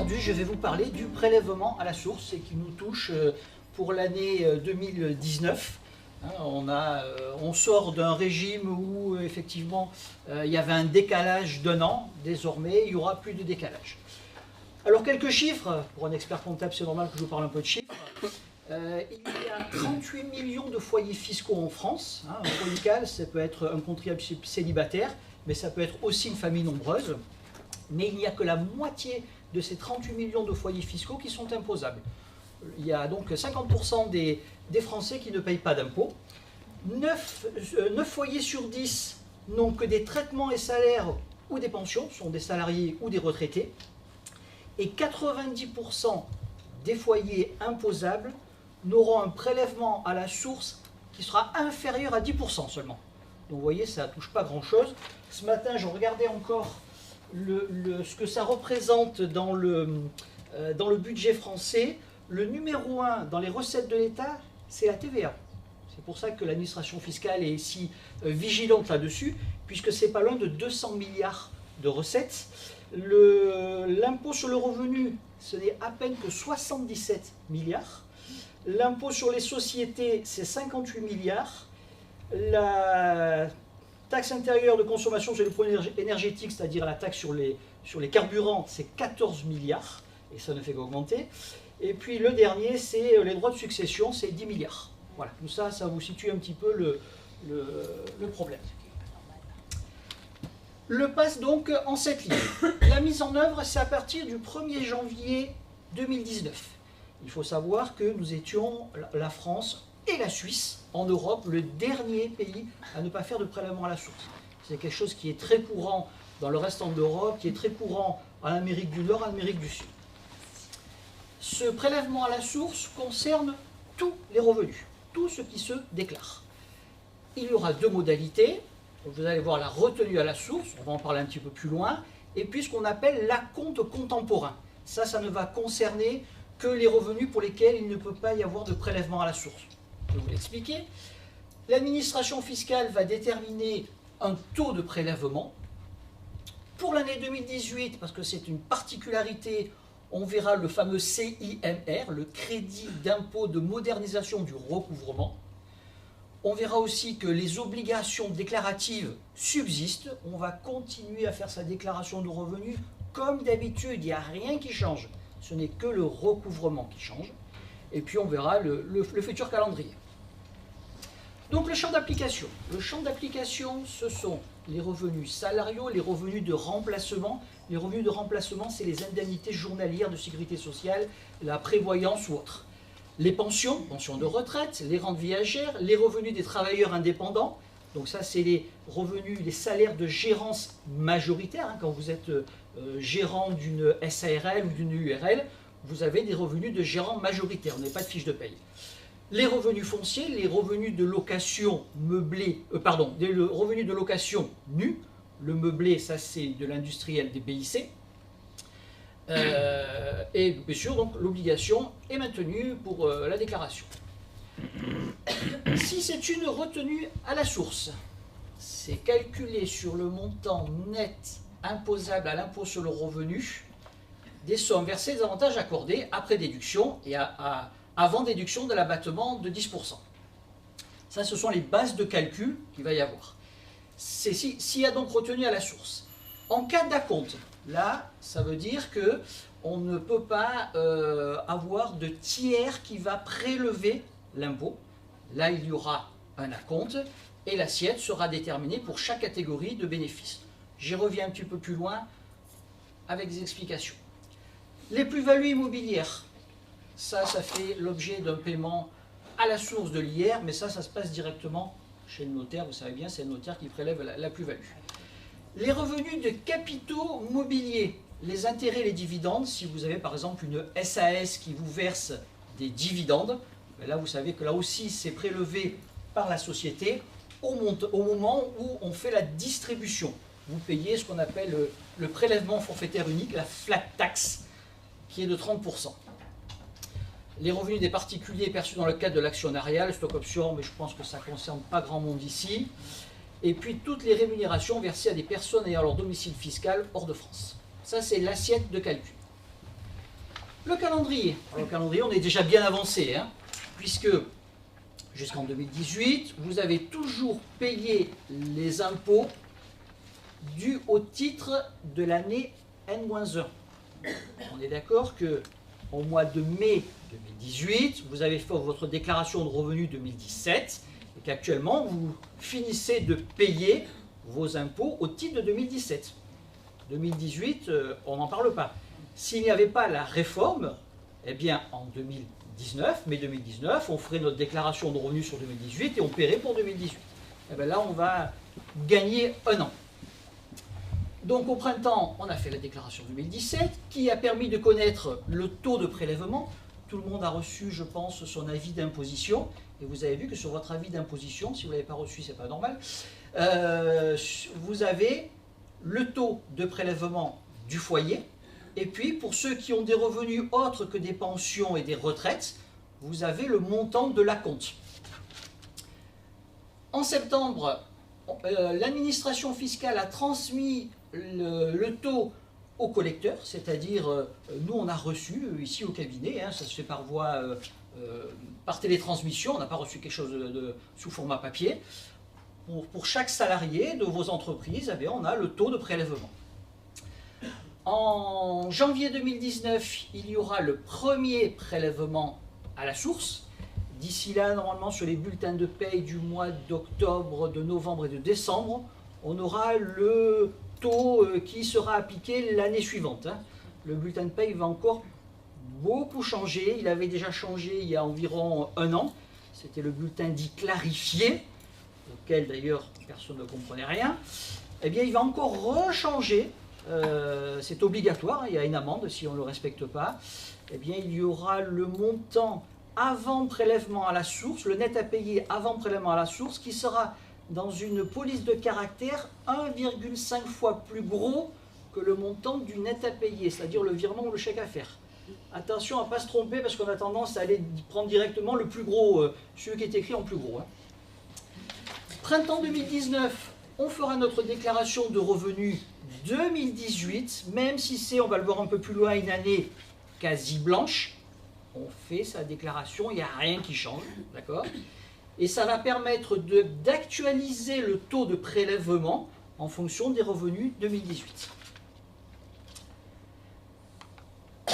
Aujourd'hui, je vais vous parler du prélèvement à la source et qui nous touche pour l'année 2019. On sort d'un régime où effectivement il y avait un décalage d'un an. Désormais, il n'y aura plus de décalage. Alors quelques chiffres, pour un expert comptable c'est normal que je vous parle un peu de chiffres. Il y a 38 millions de foyers fiscaux en France. Un foyer fiscal, ça peut être un contribuable célibataire, mais ça peut être aussi une famille nombreuse. Mais il n'y a que la moitié de ces 38 millions de foyers fiscaux qui sont imposables. Il y a donc 50% des Français qui ne payent pas d'impôts. 9 foyers sur 10 n'ont que des traitements et salaires ou des pensions, sont des salariés ou des retraités. Et 90% des foyers imposables n'auront un prélèvement à la source qui sera inférieur à 10% seulement. Donc vous voyez, ça ne touche pas grand-chose. Ce matin, je regardais encore ce que ça représente dans le budget français. Le numéro 1 dans les recettes de l'État, c'est la TVA. C'est pour ça que l'administration fiscale est si vigilante là-dessus, puisque c'est pas loin de 200 milliards de recettes. L'impôt sur le revenu, ce n'est à peine que 77 milliards. L'impôt sur les sociétés, c'est 58 milliards. La taxe intérieure de consommation sur les produits énergétiques, c'est-à-dire la taxe sur les carburants, c'est 14 milliards, et ça ne fait qu'augmenter. Et puis le dernier, c'est les droits de succession, c'est 10 milliards. Voilà, tout ça, ça vous situe un petit peu le problème. Le passe donc en 7 lignes. La mise en œuvre, c'est à partir du 1er janvier 2019. Il faut savoir que nous étions, la France et la Suisse, en Europe, le dernier pays à ne pas faire de prélèvement à la source. C'est quelque chose qui est très courant dans le restant de l'Europe, qui est très courant en Amérique du Nord, en Amérique du Sud. Ce prélèvement à la source concerne tous les revenus, tout ce qui se déclare. Il y aura deux modalités. Vous allez voir la retenue à la source, on va en parler un petit peu plus loin, et puis ce qu'on appelle l'acompte contemporain. Ça ne va concerner que les revenus pour lesquels il ne peut pas y avoir de prélèvement à la source. Je vais vous l'expliquer. L'administration fiscale va déterminer un taux de prélèvement. Pour l'année 2018, parce que c'est une particularité, on verra le fameux CIMR, le crédit d'impôt de modernisation du recouvrement. On verra aussi que les obligations déclaratives subsistent. On va continuer à faire sa déclaration de revenus comme d'habitude. Il n'y a rien qui change. Ce n'est que le recouvrement qui change. Et puis on verra le futur calendrier. Donc le champ d'application. Le champ d'application, ce sont les revenus salariaux, les revenus de remplacement. Les revenus de remplacement, c'est les indemnités journalières de sécurité sociale, la prévoyance ou autre. Les pensions, pensions de retraite, les rentes viagères, les revenus des travailleurs indépendants. Donc ça, c'est les revenus, les salaires de gérance majoritaire. Quand vous êtes gérant d'une SARL ou d'une URL, vous avez des revenus de gérant majoritaire, vous n'avez pas de fiche de paye. Les revenus fonciers, les revenus de location meublé, les revenus de location nus. Le meublé, ça c'est de l'industriel des BIC. Et bien sûr, donc l'obligation est maintenue pour la déclaration. Si c'est une retenue à la source, c'est calculé sur le montant net imposable à l'impôt sur le revenu des sommes versées, des avantages accordés après déduction et avant déduction de l'abattement de 10%. Ça, ce sont les bases de calcul qu'il va y avoir. S'il y a donc retenue à la source. En cas d'acompte, là, ça veut dire qu'on ne peut pas avoir de tiers qui va prélever l'impôt. Là, il y aura un acompte et l'assiette sera déterminée pour chaque catégorie de bénéfices. J'y reviens un petit peu plus loin avec des explications. Les plus-values immobilières, ça fait l'objet d'un paiement à la source de l'IR, mais ça se passe directement chez le notaire. Vous savez bien, c'est le notaire qui prélève la plus-value. Les revenus de capitaux mobiliers, les intérêts et les dividendes, si vous avez par exemple une SAS qui vous verse des dividendes, là vous savez que là aussi c'est prélevé par la société au moment où on fait la distribution. Vous payez ce qu'on appelle le prélèvement forfaitaire unique, la flat tax, qui est de 30%. Les revenus des particuliers perçus dans le cadre de l'actionnariat, le stock option, mais je pense que ça ne concerne pas grand monde ici. Et puis toutes les rémunérations versées à des personnes ayant leur domicile fiscal hors de France. Ça, c'est l'assiette de calcul. Le calendrier. Alors, le calendrier, on est déjà bien avancé, hein, puisque jusqu'en 2018, vous avez toujours payé les impôts dus au titre de l'année N-1. On est d'accord qu'au mois de mai 2018, vous avez fait votre déclaration de revenus 2017 et qu'actuellement, vous finissez de payer vos impôts au titre de 2017. 2018, on n'en parle pas. S'il n'y avait pas la réforme, eh bien, en 2019, mai 2019, on ferait notre déclaration de revenus sur 2018 et on paierait pour 2018. Eh bien là, on va gagner un an. Donc au printemps, on a fait la déclaration 2017 qui a permis de connaître le taux de prélèvement. Tout le monde a reçu, je pense, son avis d'imposition. Et vous avez vu que sur votre avis d'imposition, si vous ne l'avez pas reçu, c'est pas normal, vous avez le taux de prélèvement du foyer. Et puis, pour ceux qui ont des revenus autres que des pensions et des retraites, vous avez le montant de l'acompte. En septembre, l'administration fiscale a transmis le taux au collecteur, c'est-à-dire, nous, on a reçu, ici au cabinet, hein, ça se fait par voie, par télétransmission, on n'a pas reçu quelque chose sous format papier. Pour chaque salarié de vos entreprises, eh bien, on a le taux de prélèvement. En janvier 2019, il y aura le premier prélèvement à la source. D'ici là, normalement, sur les bulletins de paye du mois d'octobre, de novembre et de décembre, on aura le taux qui sera appliqué l'année suivante. Le bulletin de paye va encore beaucoup changer. Il avait déjà changé il y a environ un an. C'était le bulletin dit clarifié, auquel d'ailleurs personne ne comprenait rien. Eh bien, il va encore rechanger. C'est obligatoire, il y a une amende si on ne le respecte pas. Eh bien, il y aura le montant avant prélèvement à la source, le net à payer avant prélèvement à la source, qui sera dans une police de caractère 1,5 fois plus gros que le montant du net à payer, c'est-à-dire le virement ou le chèque à faire. Attention à ne pas se tromper parce qu'on a tendance à aller prendre directement le plus gros, celui qui est écrit en plus gros. Hein. Printemps 2019, on fera notre déclaration de revenus 2018, même si c'est, on va le voir un peu plus loin, une année quasi blanche. On fait sa déclaration, il n'y a rien qui change, d'accord? Et ça va permettre d'actualiser le taux de prélèvement en fonction des revenus 2018.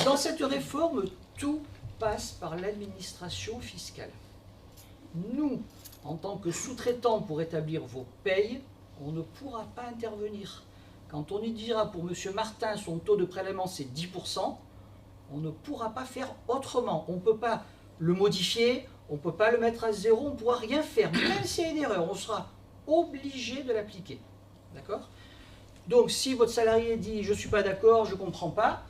Dans cette réforme, tout passe par l'administration fiscale. Nous, en tant que sous-traitants pour établir vos payes, on ne pourra pas intervenir. Quand on y dira pour M. Martin, son taux de prélèvement c'est 10%, on ne pourra pas faire autrement. On ne peut pas le modifier, on ne peut pas le mettre à zéro, on ne pourra rien faire. Même s'il y a une erreur, on sera obligé de l'appliquer. D'accord? Donc si votre salarié dit « je ne suis pas d'accord, je ne comprends pas »,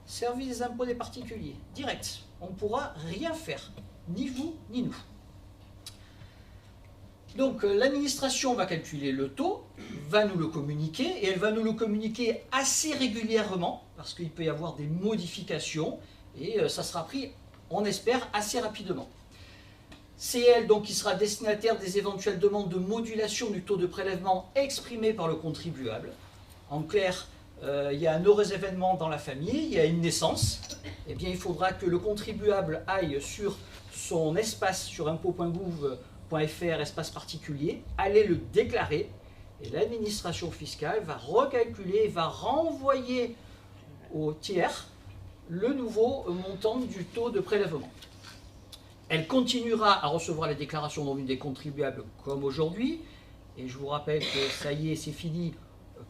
service des impôts des particuliers, direct. On ne pourra rien faire, ni vous, ni nous. Donc l'administration va calculer le taux, va nous le communiquer, et elle va nous le communiquer assez régulièrement, parce qu'il peut y avoir des modifications, et ça sera pris, on espère, assez rapidement. C'est elle donc qui sera destinataire des éventuelles demandes de modulation du taux de prélèvement exprimées par le contribuable. En clair, il y a un heureux événement dans la famille, il y a une naissance, eh bien il faudra que le contribuable aille sur son espace sur impôt.gouv.fr, espace particulier, aller le déclarer, et l'administration fiscale va recalculer, va renvoyer au tiers le nouveau montant du taux de prélèvement. Elle continuera à recevoir les déclarations de revenus des contribuables comme aujourd'hui, et je vous rappelle que ça y est, c'est fini,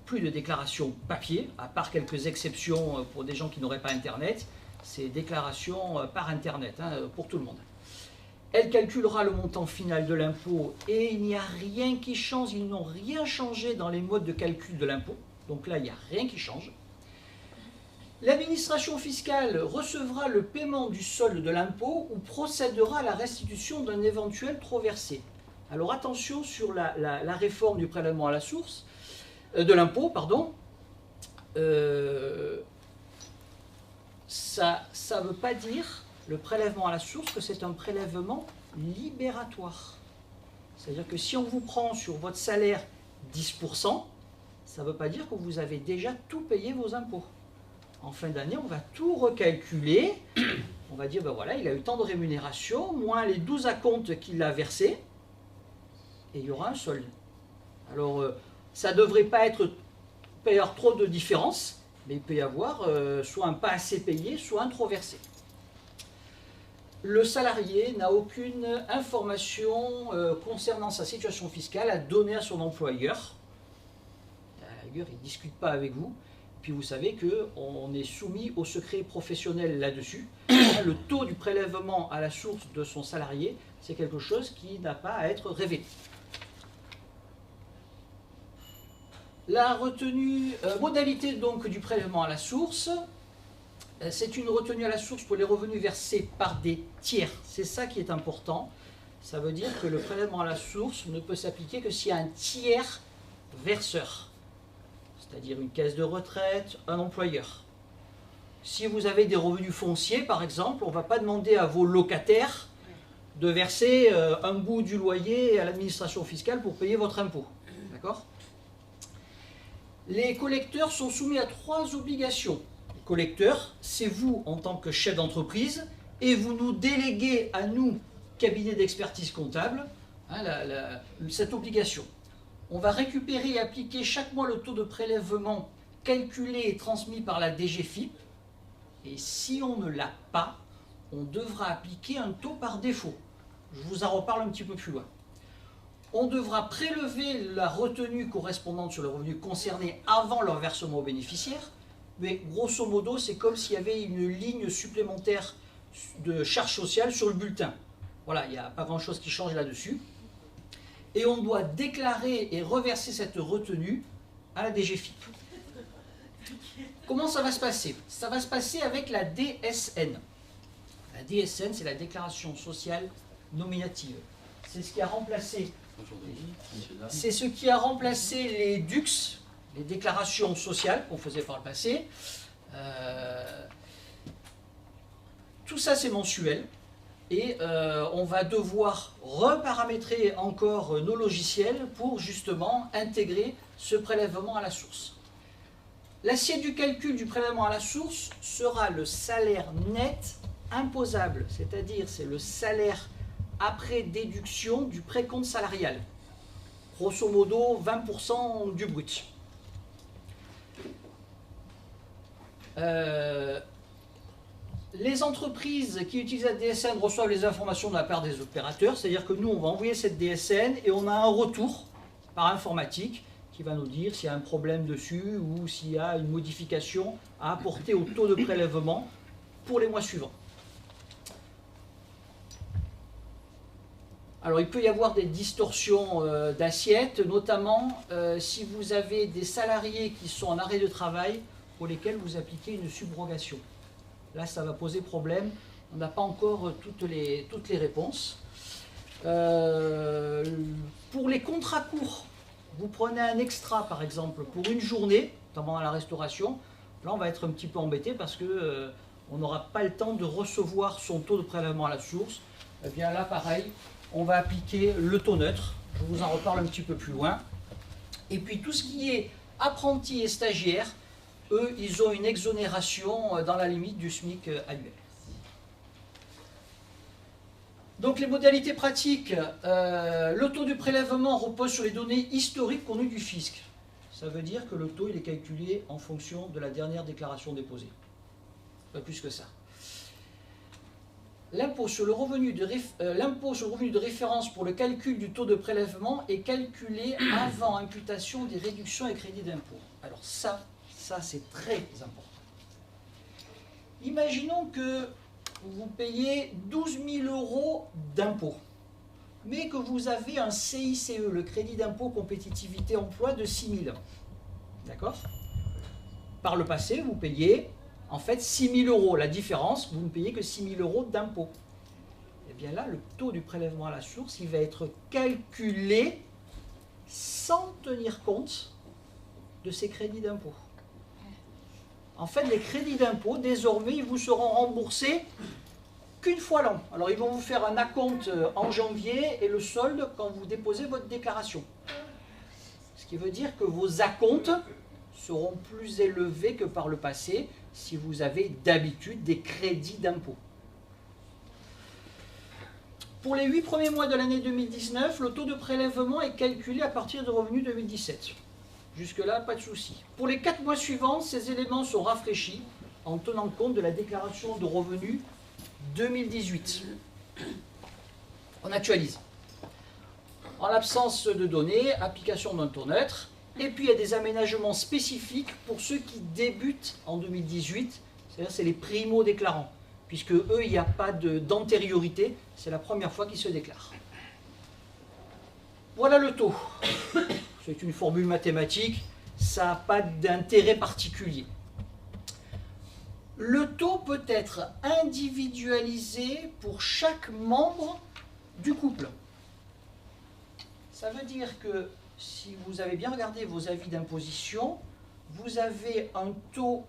plus de déclarations papier, à part quelques exceptions pour des gens qui n'auraient pas Internet, c'est déclarations par Internet, hein, pour tout le monde. Elle calculera le montant final de l'impôt et il n'y a rien qui change, ils n'ont rien changé dans les modes de calcul de l'impôt, donc là il n'y a rien qui change. L'administration fiscale recevra le paiement du solde de l'impôt ou procédera à la restitution d'un éventuel trop versé. Alors attention sur la réforme du prélèvement à la source, de l'impôt, pardon. Ça ne veut pas dire, le prélèvement à la source, que c'est un prélèvement libératoire. C'est-à-dire que si on vous prend sur votre salaire 10%, ça ne veut pas dire que vous avez déjà tout payé vos impôts. En fin d'année, on va tout recalculer. On va dire, ben voilà, il a eu tant de rémunération, moins les 12 acomptes qu'il a versés, et il y aura un solde. Alors, ça ne devrait pas être y avoir trop de différence, mais il peut y avoir soit un pas assez payé, soit un trop versé. Le salarié n'a aucune information concernant sa situation fiscale à donner à son employeur. À la rigueur, il ne discute pas avec vous. Puis vous savez qu'on est soumis au secret professionnel là-dessus. Le taux du prélèvement à la source de son salarié, c'est quelque chose qui n'a pas à être révélé. La retenue, modalité donc du prélèvement à la source, c'est une retenue à la source pour les revenus versés par des tiers. C'est ça qui est important. Ça veut dire que le prélèvement à la source ne peut s'appliquer que s'il y a un tiers verseur, c'est-à-dire une caisse de retraite, un employeur. Si vous avez des revenus fonciers, par exemple, on ne va pas demander à vos locataires de verser un bout du loyer à l'administration fiscale pour payer votre impôt. D'accord ? Les collecteurs sont soumis à 3 obligations. Les collecteurs, c'est vous en tant que chef d'entreprise, et vous nous déléguez à nous, cabinet d'expertise comptable, cette obligation. On va récupérer et appliquer chaque mois le taux de prélèvement calculé et transmis par la DGFiP. Et si on ne l'a pas, on devra appliquer un taux par défaut. Je vous en reparle un petit peu plus loin. On devra prélever la retenue correspondante sur le revenu concerné avant leur versement aux bénéficiaires. Mais grosso modo, c'est comme s'il y avait une ligne supplémentaire de charge sociale sur le bulletin. Voilà, il n'y a pas grand-chose qui change là-dessus. Et on doit déclarer et reverser cette retenue à la DGFiP. Comment ça va se passer? Ça va se passer avec la DSN. La DSN, c'est la déclaration sociale nominative. C'est ce qui a remplacé, les DUX, les déclarations sociales qu'on faisait par le passé. Tout ça, c'est mensuel. Et on va devoir reparamétrer encore nos logiciels pour justement intégrer ce prélèvement à la source. L'assiette du calcul du prélèvement à la source sera le salaire net imposable, c'est-à-dire c'est le salaire après déduction du précompte salarial. Grosso modo, 20% du brut. Les entreprises qui utilisent la DSN reçoivent les informations de la part des opérateurs, c'est-à-dire que nous, on va envoyer cette DSN et on a un retour par informatique qui va nous dire s'il y a un problème dessus ou s'il y a une modification à apporter au taux de prélèvement pour les mois suivants. Alors il peut y avoir des distorsions d'assiette, notamment si vous avez des salariés qui sont en arrêt de travail pour lesquels vous appliquez une subrogation. Là, ça va poser problème. On n'a pas encore toutes les réponses. Pour les contrats courts, vous prenez un extra, par exemple, pour une journée, notamment à la restauration. Là, on va être un petit peu embêté parce que on n'aura pas le temps de recevoir son taux de prélèvement à la source. Eh bien là, pareil, on va appliquer le taux neutre. Je vous en reparle un petit peu plus loin. Et puis, tout ce qui est apprentis et stagiaires, eux, ils ont une exonération dans la limite du SMIC annuel. Donc les modalités pratiques, le taux du prélèvement repose sur les données historiques connues du fisc. Ça veut dire que le taux il est calculé en fonction de la dernière déclaration déposée. Pas plus que ça. L'impôt sur le revenu de référence pour le calcul du taux de prélèvement est calculé avant imputation des réductions et crédits d'impôt. Alors ça c'est très important. Imaginons que vous payez 12 000 € d'impôt, mais que vous avez un CICE, le crédit d'impôt compétitivité emploi de 6 000. D'accord? Par le passé, vous payez en fait 6 000 €. La différence, vous ne payez que 6 000 € d'impôt. Et bien là, le taux du prélèvement à la source, il va être calculé sans tenir compte de ces crédits d'impôt. En fait, les crédits d'impôt, désormais, ils vous seront remboursés qu'une fois l'an. Alors, ils vont vous faire un acompte en janvier et le solde quand vous déposez votre déclaration. Ce qui veut dire que vos acomptes seront plus élevés que par le passé si vous avez d'habitude des crédits d'impôt. Pour les 8 premiers mois de l'année 2019, le taux de prélèvement est calculé à partir de revenus 2017. Jusque-là, pas de souci. Pour les 4 mois suivants, ces éléments sont rafraîchis en tenant compte de la déclaration de revenus 2018. On actualise. En l'absence de données, application d'un taux neutre. Et puis il y a des aménagements spécifiques pour ceux qui débutent en 2018, c'est-à-dire c'est les primo-déclarants, puisque eux, il n'y a pas d'antériorité, c'est la première fois qu'ils se déclarent. Voilà le taux. C'est une formule mathématique, ça n'a pas d'intérêt particulier. Le taux peut être individualisé pour chaque membre du couple. Ça veut dire que si vous avez bien regardé vos avis d'imposition, vous avez un taux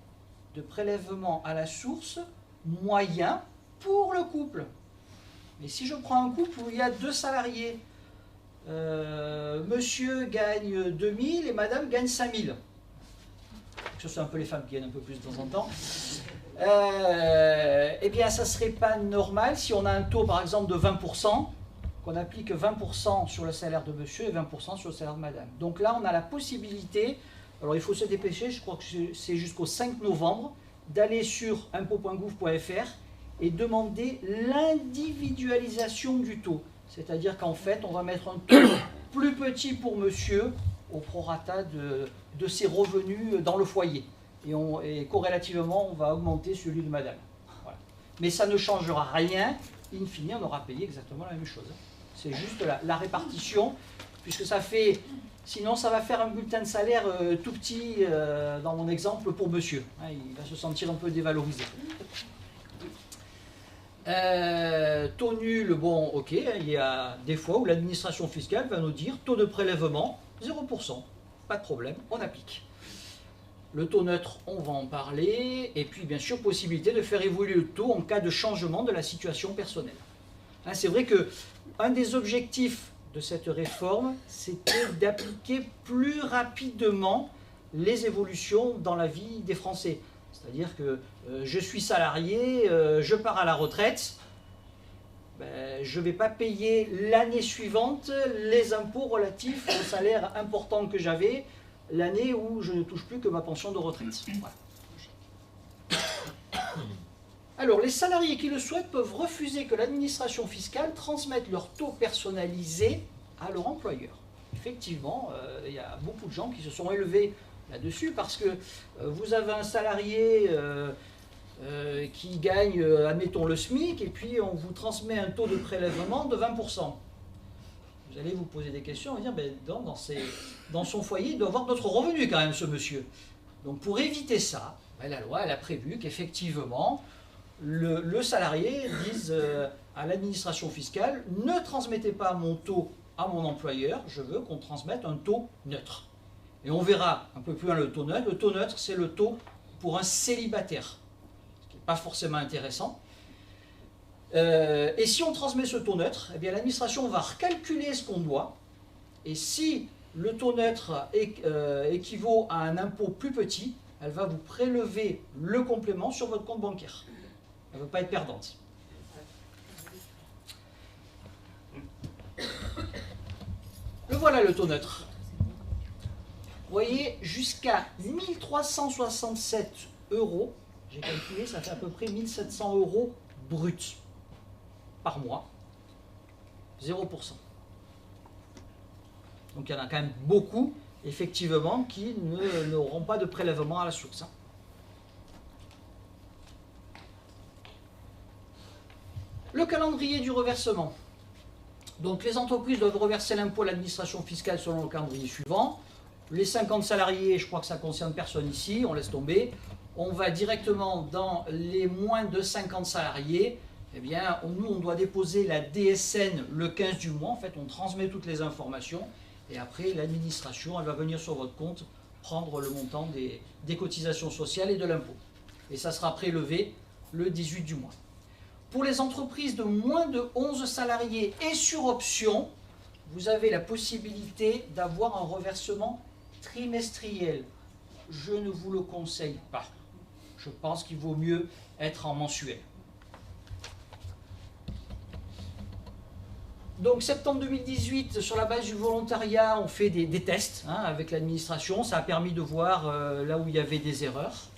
de prélèvement à la source moyen pour le couple. Mais si je prends un couple où il y a 2 salariés, monsieur gagne 2000 et madame gagne 5000. Ce sont un peu les femmes qui gagnent un peu plus de temps en temps. Eh bien, ça ne serait pas normal si on a un taux, par exemple, de 20%, qu'on applique 20% sur le salaire de monsieur et 20% sur le salaire de madame. Donc là, on a la possibilité, alors il faut se dépêcher, je crois que c'est jusqu'au 5 novembre, d'aller sur impôt.gouv.fr et demander l'individualisation du taux. C'est-à-dire qu'en fait, on va mettre un taux plus petit pour monsieur au prorata de ses revenus dans le foyer. Et corrélativement, on va augmenter celui de madame. Voilà. Mais ça ne changera rien. In fine, on aura payé exactement la même chose. C'est juste la répartition, puisque ça fait... Sinon, ça va faire un bulletin de salaire tout petit, dans mon exemple, pour monsieur. Il va se sentir un peu dévalorisé. Taux nul, bon, ok, il y a des fois où l'administration fiscale va nous dire taux de prélèvement 0%. Pas de problème, on applique. Le taux neutre, on va en parler. Et puis, bien sûr, possibilité de faire évoluer le taux en cas de changement de la situation personnelle. C'est vrai qu'un des objectifs de cette réforme, c'était d'appliquer plus rapidement les évolutions dans la vie des Français. C'est-à-dire que je suis salarié, je pars à la retraite, je ne vais pas payer l'année suivante les impôts relatifs au salaire important que j'avais l'année où je ne touche plus que ma pension de retraite. Voilà. Alors, les salariés qui le souhaitent peuvent refuser que l'administration fiscale transmette leur taux personnalisé à leur employeur. Effectivement, il y a beaucoup de gens qui se sont élevés là-dessus parce que vous avez un salarié qui gagne, admettons, le SMIC, et puis on vous transmet un taux de prélèvement de 20%. Vous allez vous poser des questions, et dire, ben, dans son foyer, il doit avoir d'autres revenus quand même, ce monsieur. Donc pour éviter ça, ben, la loi elle a prévu qu'effectivement, le salarié dise à l'administration fiscale, ne transmettez pas mon taux à mon employeur, je veux qu'on transmette un taux neutre. Et on verra un peu plus loin le taux neutre. Le taux neutre, c'est le taux pour un célibataire, ce qui n'est pas forcément intéressant. Et si on transmet ce taux neutre, eh bien l'administration va recalculer ce qu'on doit. Et si le taux neutre équivaut à un impôt plus petit, elle va vous prélever le complément sur votre compte bancaire. Elle ne veut pas être perdante. Le voilà le taux neutre. Vous voyez, jusqu'à 1367 €, j'ai calculé, ça fait à peu près 1700 € bruts par mois, 0%. Donc il y en a quand même beaucoup, effectivement, qui n'auront pas de prélèvement à la source. Le calendrier du reversement. Donc les entreprises doivent reverser l'impôt à l'administration fiscale selon le calendrier suivant. Les 50 salariés, je crois que ça ne concerne personne ici, on laisse tomber. On va directement dans les moins de 50 salariés. Eh bien, nous, on doit déposer la DSN le 15 du mois. En fait, on transmet toutes les informations. Et après, l'administration, elle va venir sur votre compte prendre le montant des cotisations sociales et de l'impôt. Et ça sera prélevé le 18 du mois. Pour les entreprises de moins de 11 salariés et sur option, vous avez la possibilité d'avoir un reversement trimestriel. je ne vous le conseille pas. Je pense qu'il vaut mieux être en mensuel. Donc septembre 2018, sur la base du volontariat, on fait des tests avec l'administration. Ça a permis de voir là où il y avait des erreurs.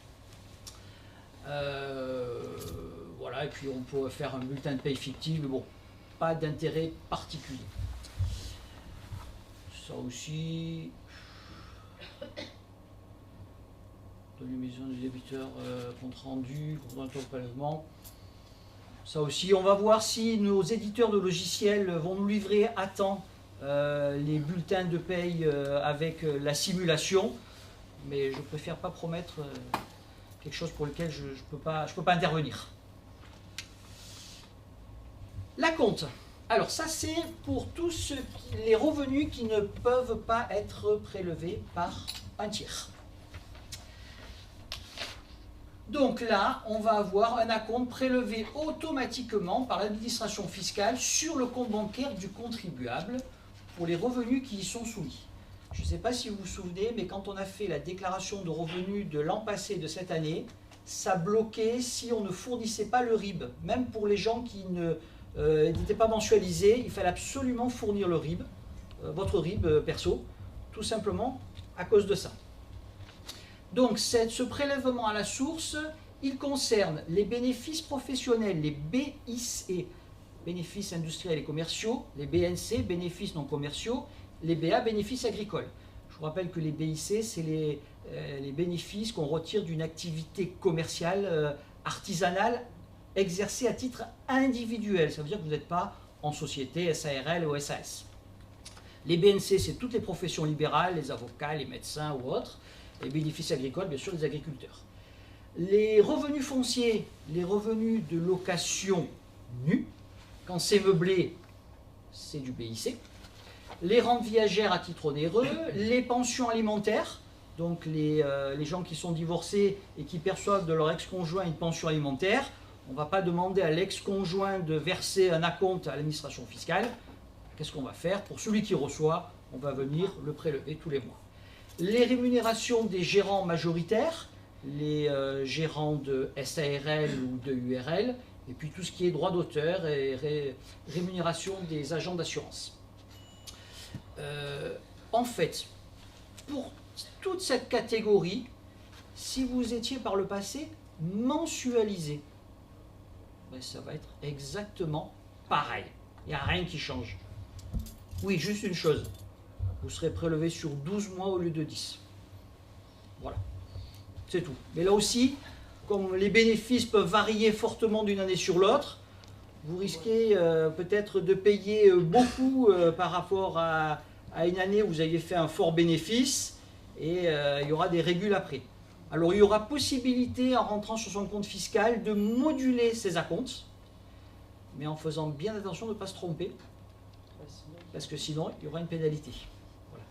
Voilà, et puis on peut faire un bulletin de paye fictif, mais bon, pas d'intérêt particulier. Ça aussi... de l'émission du débiteur, compte rendu, compte de prélèvement. Ça aussi, on va voir si nos éditeurs de logiciels vont nous livrer à temps les bulletins de paye avec la simulation. Mais je préfère pas promettre quelque chose pour lequel je peux pas intervenir. La compte. Alors ça c'est pour tous les revenus qui ne peuvent pas être prélevés par un tiers. Donc là, on va avoir un acompte prélevé automatiquement par l'administration fiscale sur le compte bancaire du contribuable pour les revenus qui y sont soumis. Je ne sais pas si vous vous souvenez, mais quand on a fait la déclaration de revenus de l'an passé, de cette année, ça bloquait si on ne fournissait pas le RIB. Même pour les gens qui n'étaient pas mensualisés, il fallait absolument fournir le RIB, votre RIB perso, tout simplement à cause de ça. Donc ce prélèvement à la source, il concerne les bénéfices professionnels, les BIC, bénéfices industriels et commerciaux, les BNC, bénéfices non commerciaux, les BA, bénéfices agricoles. Je vous rappelle que les BIC, c'est les bénéfices qu'on retire d'une activité commerciale, artisanale, exercée à titre individuel. Ça veut dire que vous n'êtes pas en société, SARL ou SAS. Les BNC, c'est toutes les professions libérales, les avocats, les médecins ou autres. Les bénéfices agricoles, bien sûr, les agriculteurs. Les revenus fonciers, les revenus de location nue, quand c'est meublé, c'est du BIC. Les rentes viagères à titre onéreux, les pensions alimentaires, donc les gens qui sont divorcés et qui perçoivent de leur ex-conjoint une pension alimentaire, on ne va pas demander à l'ex-conjoint de verser un acompte à l'administration fiscale. Qu'est-ce qu'on va faire? Pour celui qui reçoit, on va venir le prélever tous les mois. Les rémunérations des gérants majoritaires, les gérants de SARL ou de URL, et puis tout ce qui est droit d'auteur et rémunération des agents d'assurance. En fait, pour toute cette catégorie, si vous étiez par le passé mensualisé, ben ça va être exactement pareil. Il n'y a rien qui change. Oui, juste une chose. Vous serez prélevé sur 12 mois au lieu de 10. Voilà. C'est tout. Mais là aussi, comme les bénéfices peuvent varier fortement d'une année sur l'autre, vous risquez peut-être de payer beaucoup par rapport à une année où vous avez fait un fort bénéfice et il y aura des régules après. Alors il y aura possibilité, en rentrant sur son compte fiscal, de moduler ses acomptes, mais en faisant bien attention de ne pas se tromper, parce que sinon il y aura une pénalité. Voilà.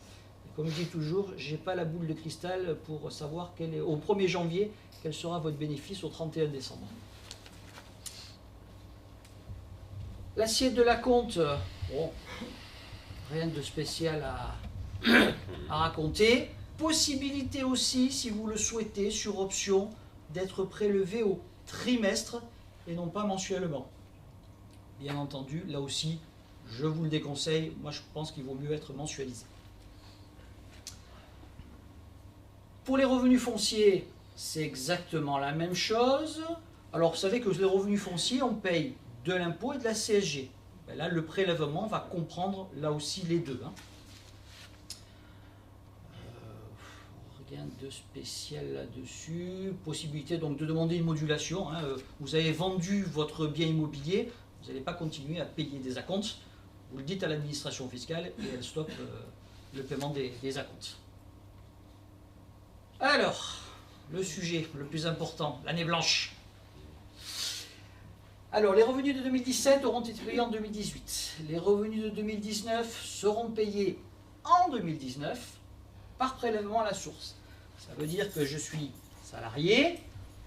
Et comme je dis toujours, je n'ai pas la boule de cristal pour savoir au 1er janvier quel sera votre bénéfice au 31 décembre. L'assiette de l'acompte, bon, rien de spécial à raconter. Possibilité aussi, si vous le souhaitez, sur option, d'être prélevé au trimestre et non pas mensuellement. Bien entendu, là aussi, je vous le déconseille. Moi, je pense qu'il vaut mieux être mensualisé. Pour les revenus fonciers, c'est exactement la même chose. Alors, vous savez que les revenus fonciers, on paye de l'impôt et de la CSG. Ben là, le prélèvement va comprendre là aussi les deux. Rien de spécial là-dessus. Possibilité donc de demander une modulation. Vous avez vendu votre bien immobilier, vous n'allez pas continuer à payer des acomptes. Vous le dites à l'administration fiscale et elle stoppe le paiement des acomptes. Alors, le sujet le plus important, l'année blanche. Alors, les revenus de 2017 auront été payés en 2018. Les revenus de 2019 seront payés en 2019 par prélèvement à la source. Ça veut dire que je suis salarié.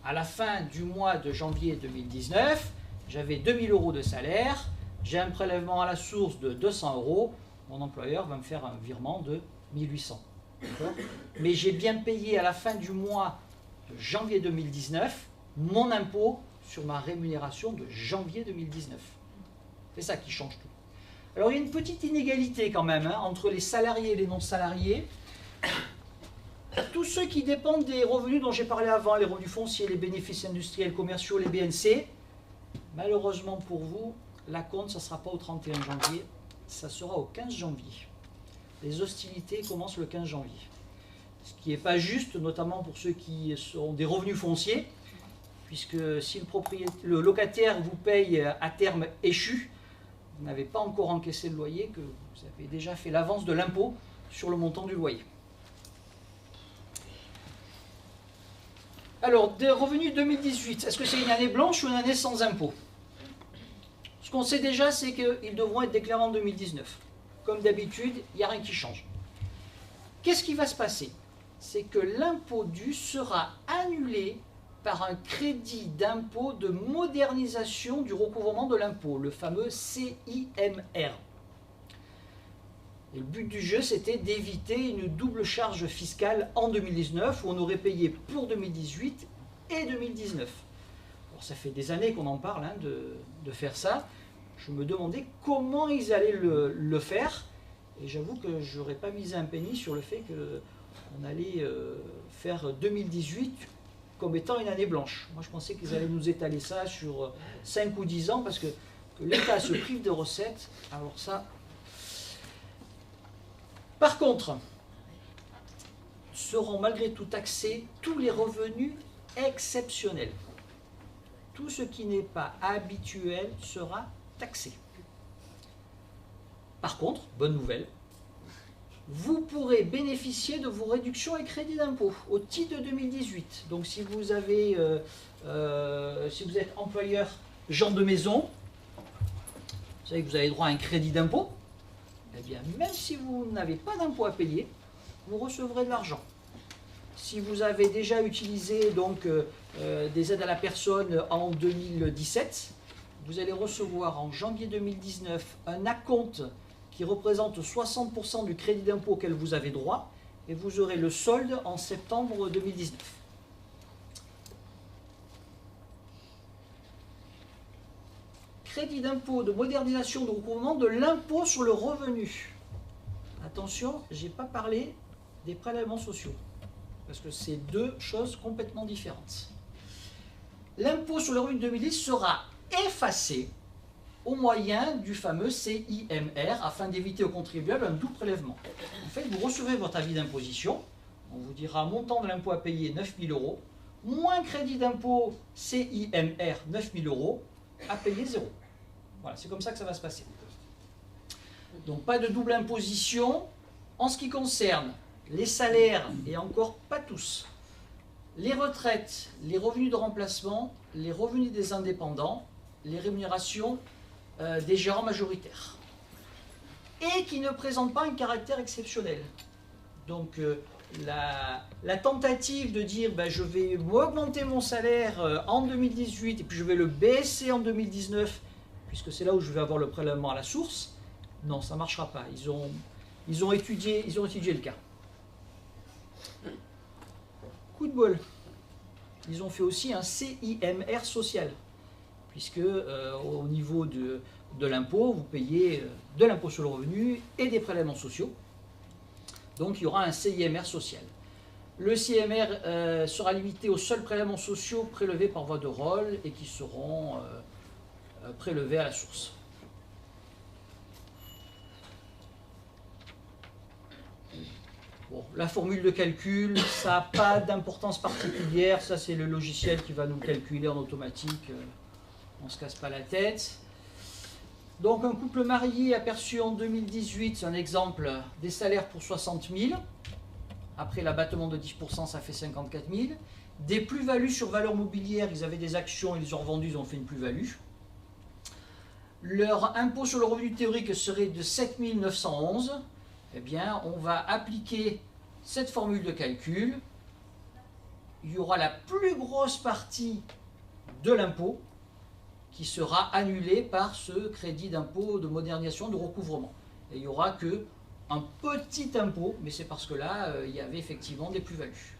À la fin du mois de janvier 2019, j'avais 2000 € de salaire. J'ai un prélèvement à la source de 200 €. Mon employeur va me faire un virement de 1800. Mais j'ai bien payé à la fin du mois de janvier 2019 mon impôt sur ma rémunération de janvier 2019. C'est ça qui change tout. Alors il y a une petite inégalité quand même entre les salariés et les non-salariés. Tous ceux qui dépendent des revenus dont j'ai parlé avant, les revenus fonciers, les bénéfices industriels, commerciaux, les BNC, malheureusement pour vous, l'acompte, ça ne sera pas au 31 janvier, ça sera au 15 janvier. Les hostilités commencent le 15 janvier. Ce qui n'est pas juste, notamment pour ceux qui ont des revenus fonciers, puisque si le locataire vous paye à terme échu, vous n'avez pas encore encaissé le loyer, que vous avez déjà fait l'avance de l'impôt sur le montant du loyer. Alors, des revenus 2018, est-ce que c'est une année blanche ou une année sans impôt? Ce qu'on sait déjà, c'est qu'ils devront être déclarés en 2019. Comme d'habitude, il n'y a rien qui change. Qu'est-ce qui va se passer? C'est que l'impôt dû sera annulé par un crédit d'impôt de modernisation du recouvrement de l'impôt, le fameux CIMR. Et le but du jeu, c'était d'éviter une double charge fiscale en 2019, où on aurait payé pour 2018 et 2019. Alors, ça fait des années qu'on en parle de faire ça. Je me demandais comment ils allaient le faire, et j'avoue que je n'aurais pas misé un penny sur le fait qu'on allait faire 2018 comme étant une année blanche. Moi, je pensais qu'ils allaient nous étaler ça sur 5 ou 10 ans, parce que l'État se prive de recettes. Alors ça... Par contre, seront malgré tout taxés tous les revenus exceptionnels. Tout ce qui n'est pas habituel sera taxé. Par contre, bonne nouvelle, vous pourrez bénéficier de vos réductions et crédits d'impôt au titre de 2018. Donc si vous avez, si vous êtes employeur gens de maison, vous savez que vous avez droit à un crédit d'impôt. Eh bien, même si vous n'avez pas d'impôt à payer, vous recevrez de l'argent. Si vous avez déjà utilisé donc, des aides à la personne en 2017, vous allez recevoir en janvier 2019 un acompte qui représente 60% du crédit d'impôt auquel vous avez droit, et vous aurez le solde en septembre 2019. Crédit d'impôt de modernisation de recouvrement de l'impôt sur le revenu. Attention, je n'ai pas parlé des prélèvements sociaux, parce que c'est deux choses complètement différentes. L'impôt sur le revenu de 2010 sera effacé au moyen du fameux CIMR afin d'éviter aux contribuables un double prélèvement. En fait, vous recevez votre avis d'imposition, on vous dira montant de l'impôt à payer 9 000 €, moins crédit d'impôt CIMR 9 000 € à payer 0. Voilà, c'est comme ça que ça va se passer. Donc pas de double imposition en ce qui concerne les salaires, et encore pas tous, les retraites, les revenus de remplacement, les revenus des indépendants, les rémunérations des gérants majoritaires, et qui ne présentent pas un caractère exceptionnel. Donc la tentative de dire ben, je vais augmenter mon salaire en 2018 et puis je vais le baisser en 2019, puisque c'est là où je vais avoir le prélèvement à la source, non, ça ne marchera pas. Ils ont étudié le cas. Coup de bol. Ils ont fait aussi un CIMR social, puisque au niveau de l'impôt, vous payez de l'impôt sur le revenu et des prélèvements sociaux. Donc il y aura un CIMR social. Le CIMR sera limité aux seuls prélèvements sociaux prélevés par voie de rôle et qui seront prélevés à la source. Bon, la formule de calcul, ça n'a pas d'importance particulière, ça c'est le logiciel qui va nous calculer en automatique, on ne se casse pas la tête. Donc un couple marié aperçu en 2018, c'est un exemple, des salaires pour 60 000, après l'abattement de 10%, ça fait 54 000. Des plus-values sur valeur mobilière, ils avaient des actions, ils les ont revendues, ils ont fait une plus-value. Leur impôt sur le revenu théorique serait de 7 911. Eh bien, on va appliquer cette formule de calcul. Il y aura la plus grosse partie de l'impôt qui sera annulée par ce crédit d'impôt de modernisation de recouvrement. Et il n'y aura que un petit impôt, mais c'est parce que là, il y avait effectivement des plus-values.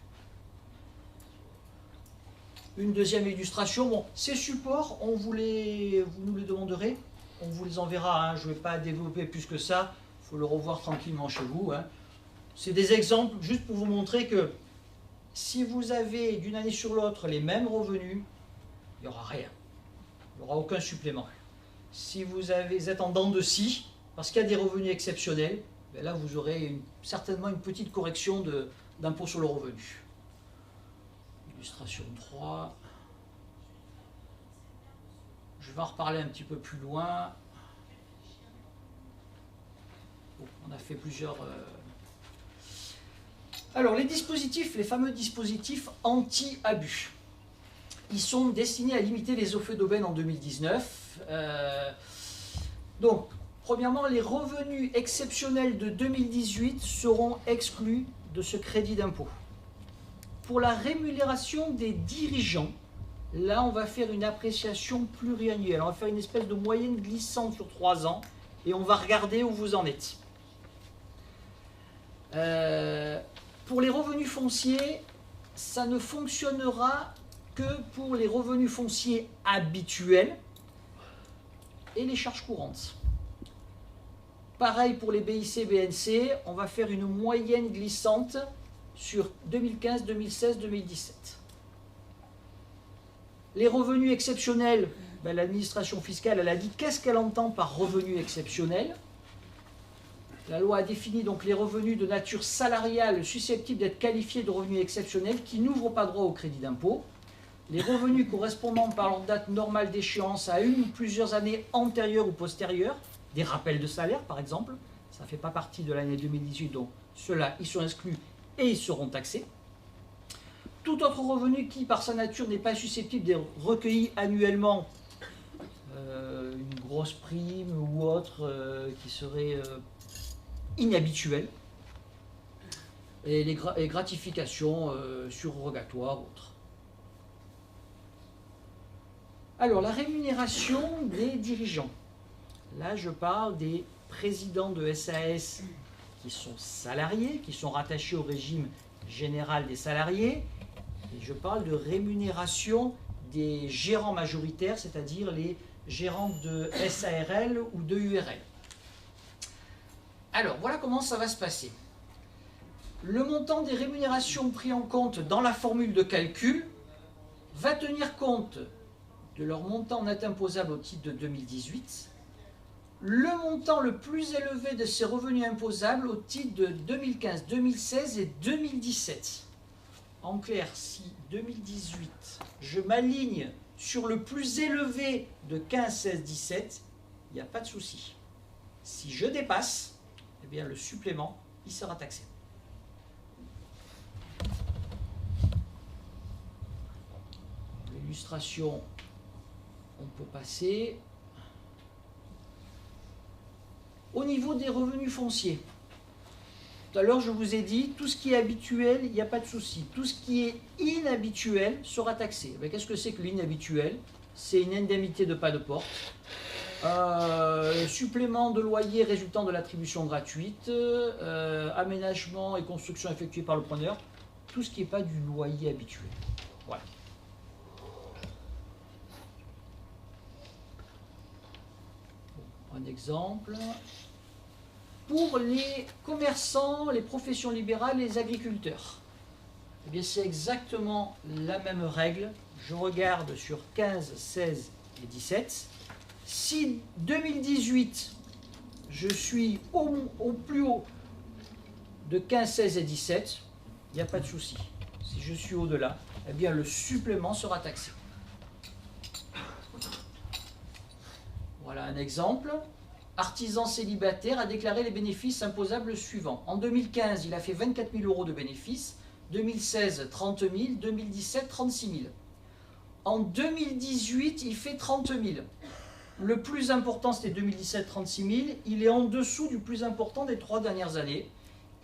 Une deuxième illustration, bon, ces supports, vous nous les demanderez, on vous les enverra, hein, je ne vais pas développer plus que ça, il faut le revoir tranquillement chez vous. Hein. C'est des exemples juste pour vous montrer que si vous avez d'une année sur l'autre les mêmes revenus, il n'y aura rien, il n'y aura aucun supplément. Si vous êtes en dents de scie, parce qu'il y a des revenus exceptionnels, ben là vous aurez certainement une petite correction d'impôt sur le revenu. Illustration 3. Je vais en reparler un petit peu plus loin. Bon, on a fait plusieurs... Alors, les dispositifs, les fameux dispositifs anti-abus. Ils sont destinés à limiter les effets d'aubaine en 2019. Donc, premièrement, les revenus exceptionnels de 2018 seront exclus de ce crédit d'impôt. Pour la rémunération des dirigeants, là, on va faire une appréciation pluriannuelle. On va faire une espèce de moyenne glissante sur 3 ans et on va regarder où vous en êtes. Pour les revenus fonciers, ça ne fonctionnera que pour les revenus fonciers habituels et les charges courantes. Pareil pour les BIC, BNC, on va faire une moyenne glissante sur 2015, 2016, 2017. Les revenus exceptionnels, ben, l'administration fiscale, elle a dit qu'est-ce qu'elle entend par revenus exceptionnels. La loi a défini donc les revenus de nature salariale susceptibles d'être qualifiés de revenus exceptionnels qui n'ouvrent pas droit au crédit d'impôt. Les revenus correspondant par leur date normale d'échéance à une ou plusieurs années antérieures ou postérieures, des rappels de salaire par exemple, ça ne fait pas partie de l'année 2018, donc ceux-là, ils sont exclus et ils seront taxés. Tout autre revenu qui, par sa nature, n'est pas susceptible d'être recueilli annuellement, une grosse prime ou autre qui serait inhabituel, et les gratifications surrogatoires autres. Alors, la rémunération des dirigeants. Là, je parle des présidents de SAS qui sont salariés, qui sont rattachés au régime général des salariés, et je parle de rémunération des gérants majoritaires, c'est-à-dire les gérants de SARL ou de URL. Alors, voilà comment ça va se passer. Le montant des rémunérations pris en compte dans la formule de calcul va tenir compte de leur montant net imposable au titre de 2018, le montant le plus élevé de ces revenus imposables au titre de 2015, 2016 et 2017. En clair, si 2018, je m'aligne sur le plus élevé de 15, 16, 17, il n'y a pas de souci. Si je dépasse, eh bien le supplément, il sera taxé. L'illustration, on peut passer. Au niveau des revenus fonciers, tout à l'heure je vous ai dit, tout ce qui est habituel, il n'y a pas de souci. Tout ce qui est inhabituel sera taxé. Qu'est-ce que c'est que l'inhabituel? C'est une indemnité de pas de porte, supplément de loyer résultant de l'attribution gratuite, aménagement et construction effectués par le preneur, tout ce qui n'est pas du loyer habituel. Voilà. Un exemple. Pour les commerçants, les professions libérales, les agriculteurs, eh bien c'est exactement la même règle. Je regarde sur 15, 16 et 17. Si 2018, je suis au plus haut de 15, 16 et 17, il n'y a pas de souci. Si je suis au-delà, eh bien le supplément sera taxé. Voilà un exemple. Artisan célibataire a déclaré les bénéfices imposables suivants. En 2015, il a fait 24 000 € de bénéfices. 2016, 30 000. 2017, 36 000. En 2018, il fait 30 000. Le plus important, c'était 2017, 36 000. Il est en dessous du plus important des 3 dernières années.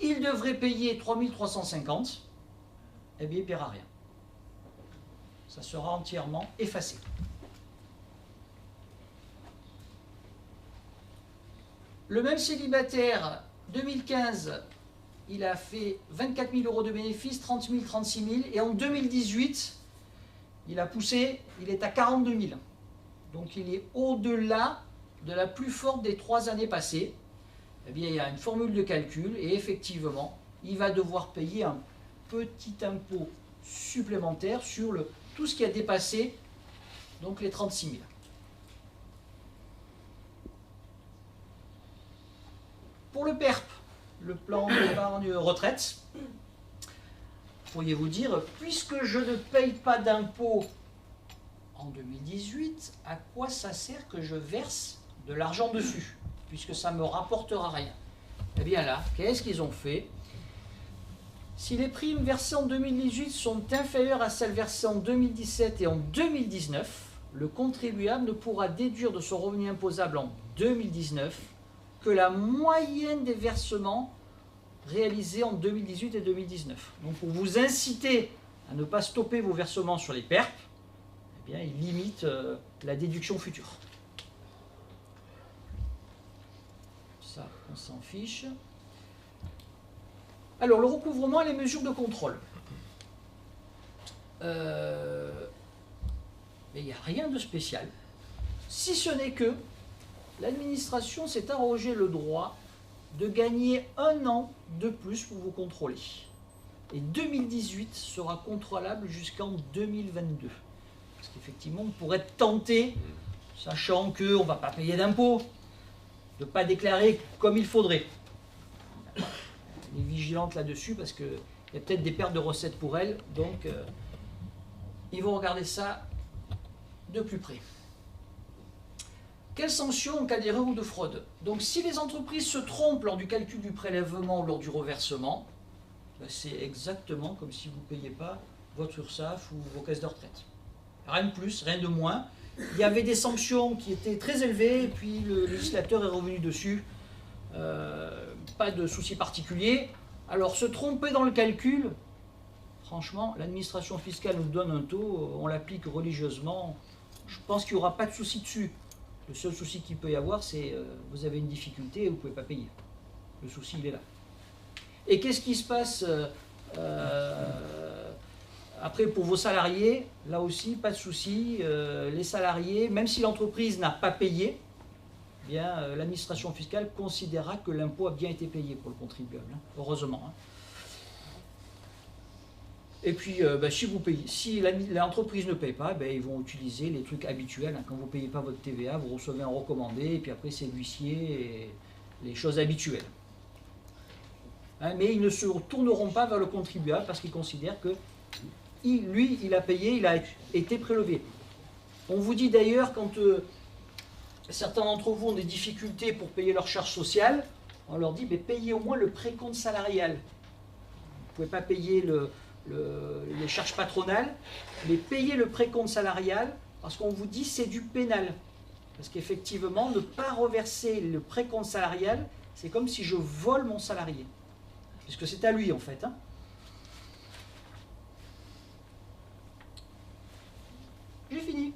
Il devrait payer 3 350. Eh bien, il ne paiera rien. Ça sera entièrement effacé. Le même célibataire 2015, il a fait 24 000 euros de bénéfices, 30 000, 36 000. Et en 2018, il a poussé, il est à 42 000. Donc il est au-delà de la plus forte des 3 années passées. Eh bien, il y a une formule de calcul et effectivement, il va devoir payer un petit impôt supplémentaire sur tout ce qui a dépassé donc les 36 000. Pour le PERP, le plan d'épargne retraite, pourriez-vous dire, puisque je ne paye pas d'impôt en 2018, à quoi ça sert que je verse de l'argent dessus, puisque ça ne me rapportera rien? Eh bien là, qu'est-ce qu'ils ont fait? Si les primes versées en 2018 sont inférieures à celles versées en 2017 et en 2019, le contribuable ne pourra déduire de son revenu imposable en 2019 que la moyenne des versements réalisés en 2018 et 2019. Donc pour vous inciter à ne pas stopper vos versements sur les PERP, eh bien, il limite la déduction future. Ça, on s'en fiche. Alors, le recouvrement et les mesures de contrôle. Mais il n'y a rien de spécial, si ce n'est que l'administration s'est arrogé le droit de gagner 1 an de plus pour vous contrôler. Et 2018 sera contrôlable jusqu'en 2022. Parce qu'effectivement, on pourrait être tenté, sachant qu'on ne va pas payer d'impôts, de ne pas déclarer comme il faudrait. Elle est vigilante là-dessus parce qu'il y a peut-être des pertes de recettes pour elle. Donc, ils vont regarder ça de plus près. Quelles sanctions en cas d'erreur ou de fraude? Donc si les entreprises se trompent lors du calcul du prélèvement ou lors du reversement, ben c'est exactement comme si vous ne payez pas votre URSSAF ou vos caisses de retraite. Rien de plus, rien de moins. Il y avait des sanctions qui étaient très élevées, et puis le législateur est revenu dessus. Pas de souci particulier. Alors se tromper dans le calcul, franchement, l'administration fiscale nous donne un taux, on l'applique religieusement. Je pense qu'il n'y aura pas de souci dessus. Le seul souci qu'il peut y avoir, c'est vous avez une difficulté et vous ne pouvez pas payer. Le souci, il est là. Et qu'est-ce qui se passe après pour vos salariés? Là aussi, pas de souci. Les salariés, même si l'entreprise n'a pas payé, eh bien, l'administration fiscale considérera que l'impôt a bien été payé pour le contribuable, hein, heureusement. Hein. Et puis, si vous payez, si l'entreprise ne paye pas, ils vont utiliser les trucs habituels. Hein. Quand vous ne payez pas votre TVA, vous recevez un recommandé, et puis après c'est l'huissier, et les choses habituelles. Hein, mais ils ne se tourneront pas vers le contribuable parce qu'ils considèrent que lui, il a payé, il a été prélevé. On vous dit d'ailleurs, quand certains d'entre vous ont des difficultés pour payer leurs charges sociales, on leur dit, payez au moins le précompte salarial. Vous ne pouvez pas payer les charges patronales, mais payez le précompte salarial, parce qu'on vous dit c'est du pénal. Parce qu'effectivement, ne pas reverser le précompte salarial, c'est comme si je vole mon salarié. Puisque c'est à lui en fait. Hein. J'ai fini.